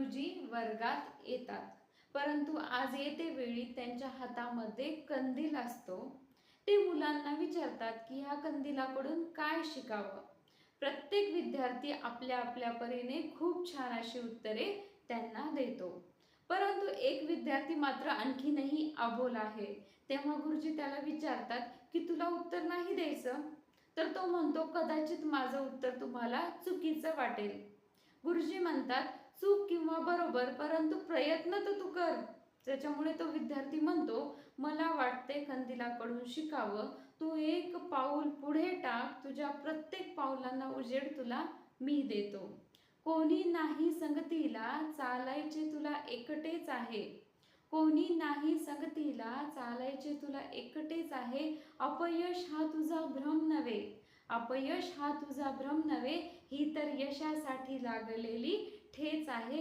गुरुजी वर्गात येतात, परंतु आज येते वेळी त्यांच्या हातामध्ये कंदील असतो. ते मुलांना विचारतात की ह्या कंदिलाकडून काय शिकावं. प्रत्येक विद्यार्थी आपल्या आपल्या परीने खूप छान अशी उत्तरे त्यांना देतो, परंतु एक विद्यार्थी मात्र आणखीनही अबोल आहे. तेव्हा गुरुजी त्याला विचारतात की तुला उत्तर नाही द्यायचं? तर तो म्हणतो, कदाचित माझं उत्तर तुम्हाला चुकीचं वाटेल. गुरुजी म्हणतात, चूक किंवा बरोबर, परंतु प्रयत्न तर तू कर. त्याच्यामुळे तो विद्यार्थी म्हणतो, मला वाटते कंदिलाकडून शिकावं, तू एक पाऊल पुढे टाक, तुझ्या प्रत्येक पावलांना उजेड तुला मी देतो. कोणी नाही संगतीला, चालायचे तुला एकटेच आहे. कोणी नाही संगतीला, चालायचे तुला एकटेच आहे. अपयश हा तुझा भ्रम नव्हे, अपयश हा तुझा भ्रम नव्हे, ही तर यशासाठी लागलेली ठेच आहे.